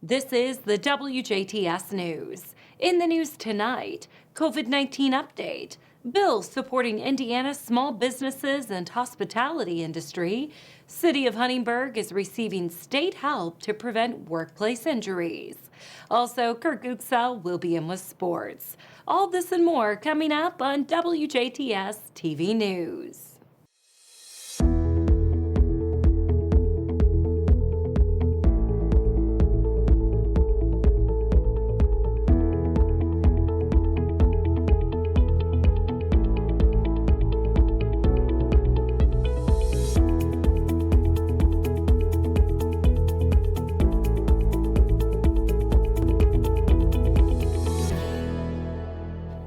This is the WJTS News. In the news tonight, COVID-19 update, bills supporting Indiana's small businesses and hospitality industry. City of Huntingburg is receiving state help to prevent workplace injuries. Also, Kurt Guxell will be in with sports. All this and more coming up on WJTS TV News.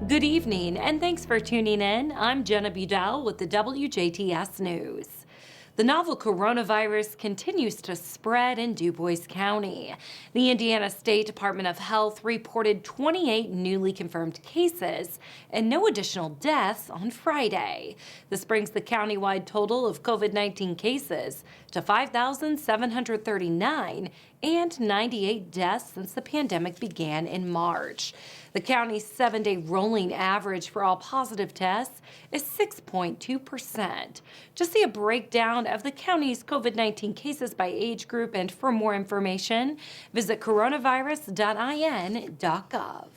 Good evening, and thanks for tuning in. I'm Jenna Budell with the WJTS News. The novel coronavirus continues to spread in Dubois County. The Indiana State Department of Health reported 28 newly confirmed cases and no additional deaths on Friday. This brings the countywide total of COVID-19 cases to 5,739 and 98 deaths since the pandemic began in March. The county's 7-day rolling average for all positive tests is 6.2%. To see a breakdown of the county's COVID-19 cases by age group and for more information, visit coronavirus.in.gov.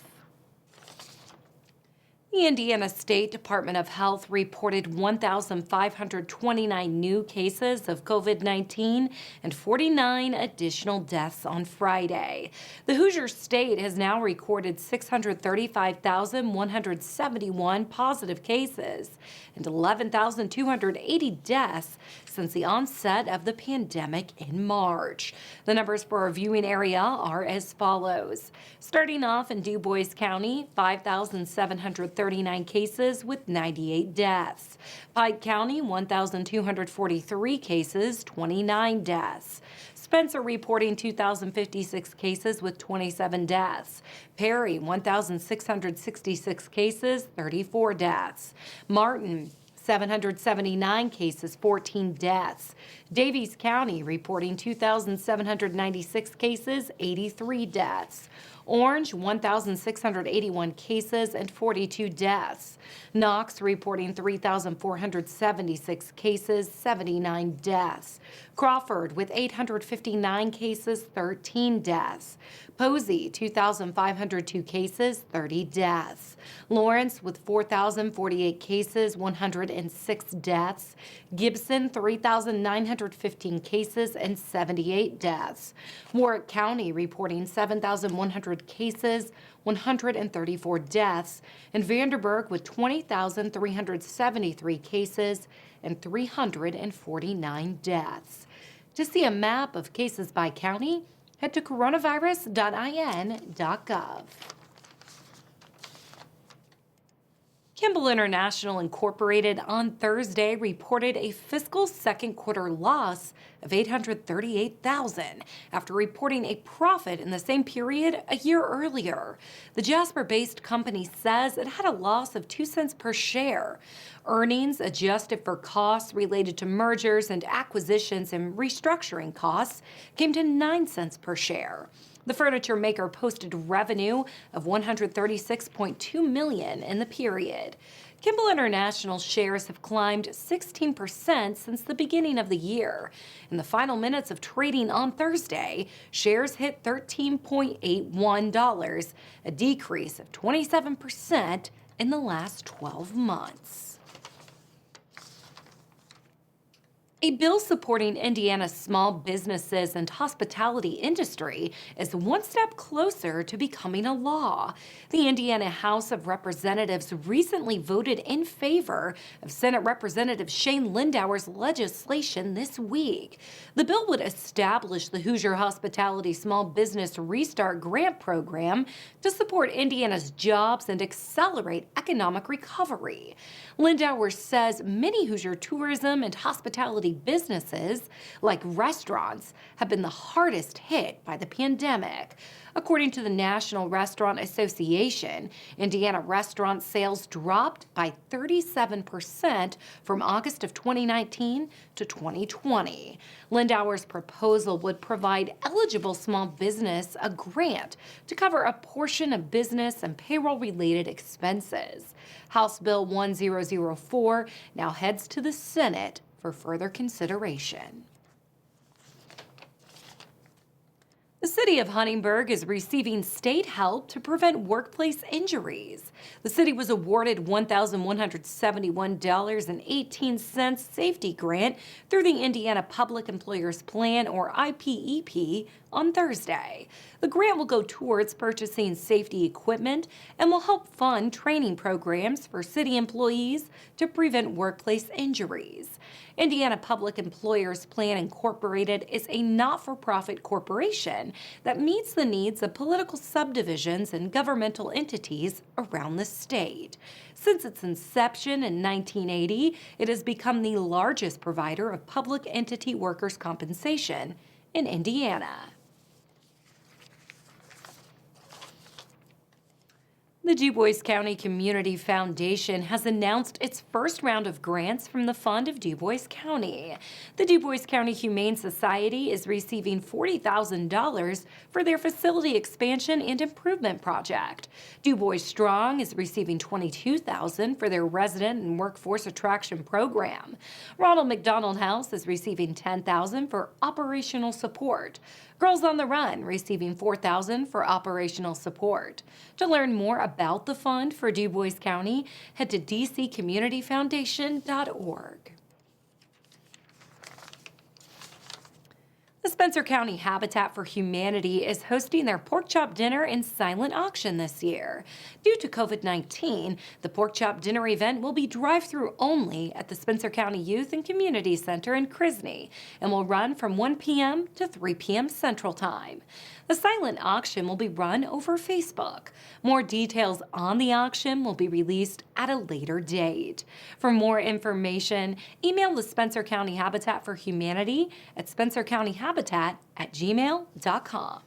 The Indiana State Department of Health reported 1,529 new cases of COVID-19 and 49 additional deaths on Friday. The Hoosier State has now recorded 635,171 positive cases and 11,280 deaths since the onset of the pandemic in March. The numbers for our viewing area are as follows. Starting off in Dubois County, 5,739 cases with 98 deaths. Pike County, 1,243 cases, 29 deaths. Spencer reporting 2,056 cases with 27 deaths. Perry, 1,666 cases, 34 deaths. Martin, 779 cases, 14 deaths. Davies County reporting 2,796 cases, 83 deaths. Orange, 1,681 cases and 42 deaths. Knox reporting 3,476 cases, 79 deaths. Crawford with 859 cases, 13 deaths. Posey, 2,502 cases, 30 deaths. Lawrence with 4,048 cases, 106 deaths. Gibson, 3,915 cases and 78 deaths. Warwick County reporting 7,100 cases, 134 deaths, and Vanderburgh with 20,373 cases and 349 deaths. To see a map of cases by county, head to coronavirus.in.gov. Kimball International Incorporated on Thursday reported a fiscal second quarter loss of $838,000 after reporting a profit in the same period a year earlier. The Jasper-based company says it had a loss of 2 cents per share. Earnings adjusted for costs related to mergers and acquisitions and restructuring costs came to 9 cents per share. The furniture maker posted revenue of $136.2 million in the period. Kimball International shares have climbed 16% since the beginning of the year. In the final minutes of trading on Thursday, shares hit $13.81, a decrease of 27% in the last 12 months. A bill supporting Indiana's small businesses and hospitality industry is one step closer to becoming a law. The Indiana House of Representatives recently voted in favor of Senate Representative Shane Lindauer's legislation this week. The bill would establish the Hoosier Hospitality Small Business Restart Grant Program to support Indiana's jobs and accelerate economic recovery. Lindauer says many Hoosier tourism and hospitality proximity businesses, like restaurants, have been the hardest hit by the pandemic. According to the National Restaurant Association, Indiana restaurant sales dropped by 37% from August of 2019 to 2020. Lindauer's proposal would provide eligible small business a grant to cover a portion of business and payroll-related expenses. House Bill 1004 now heads to the Senate for further consideration. The city of Huntingburg is receiving state help to prevent workplace injuries. The city was awarded $1,171.18 safety grant through the Indiana Public Employers Plan, or IPEP, on Thursday. The grant will go towards purchasing safety equipment and will help fund training programs for city employees to prevent workplace injuries. Indiana Public Employers Plan Incorporated is a not-for-profit corporation that meets the needs of political subdivisions and governmental entities around the state. Since its inception in 1980, it has become the largest provider of public entity workers' compensation in Indiana. The Dubois County Community Foundation has announced its first round of grants from the Fund of Dubois County. The Dubois County Humane Society is receiving $40,000 for their facility expansion and improvement project. Dubois Strong is receiving $22,000 for their resident and workforce attraction program. Ronald McDonald House is receiving $10,000 for operational support. Girls on the Run receiving $4,000 for operational support. To learn more about the fund for Dubois County, head to dccommunityfoundation.org. The Spencer County Habitat for Humanity is hosting their pork chop dinner and silent auction this year. Due to COVID-19, the pork chop dinner event will be drive-through only at the Spencer County Youth and Community Center in Crisney and will run from 1 p.m. to 3 p.m. Central Time. The silent auction will be run over Facebook. More details on the auction will be released at a later date. For more information, email the Spencer County Habitat for Humanity at spencercountyhabitat@gmail.com.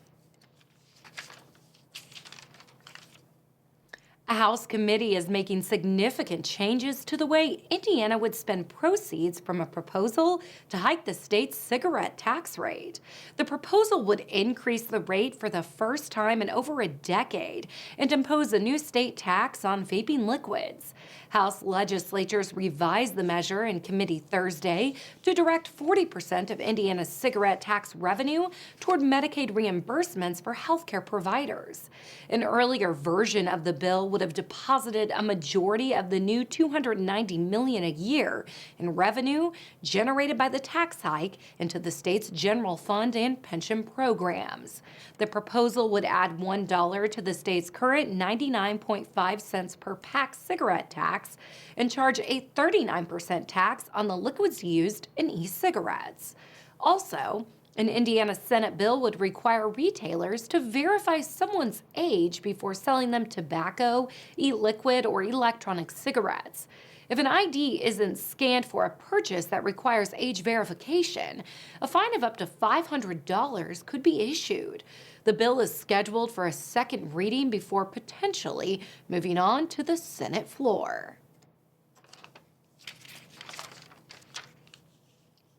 A House committee is making significant changes to the way Indiana would spend proceeds from a proposal to hike the state's cigarette tax rate. The proposal would increase the rate for the first time in over a decade and impose a new state tax on vaping liquids. House legislatures revised the measure in committee Thursday to direct 40% of Indiana's cigarette tax revenue toward Medicaid reimbursements for healthcare providers. An earlier version of the bill would have deposited a majority of the new $290 million a year in revenue generated by the tax hike into the state's general fund and pension programs. The proposal would add $1 to the state's current 99.5 cents per pack cigarette tax and charge a 39% tax on the liquids used in e-cigarettes. Also, an Indiana Senate bill would require retailers to verify someone's age before selling them tobacco, e-liquid, or electronic cigarettes. If an ID isn't scanned for a purchase that requires age verification, a fine of up to $500 could be issued. The bill is scheduled for a second reading before potentially moving on to the Senate floor.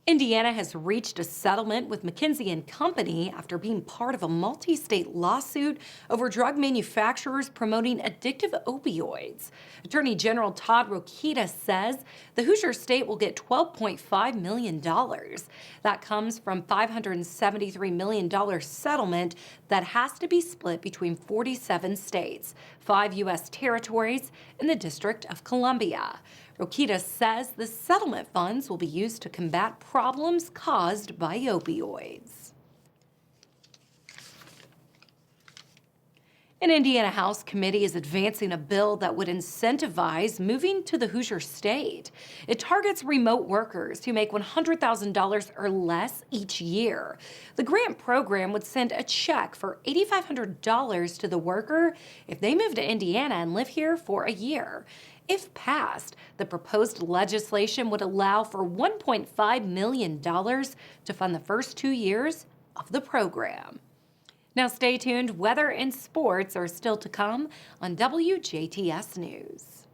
Indiana has reached a settlement with McKinsey & Company after being part of a multi-state lawsuit over drug manufacturers promoting addictive opioids. Attorney General Todd Rokita says the Hoosier state will get $12.5 million. That comes from $573 million settlement that has to be split between 47 states, 5 U.S. territories, and the District of Columbia. Rokita says the settlement funds will be used to combat problems caused by opioids. An Indiana House committee is advancing a bill that would incentivize moving to the Hoosier state. It targets remote workers who make $100,000 or less each year. The grant program would send a check for $8,500 to the worker if they move to Indiana and live here for a year. If passed, the proposed legislation would allow for $1.5 million to fund the first 2 years of the program. Now stay tuned. Weather and sports are still to come on WJTS News.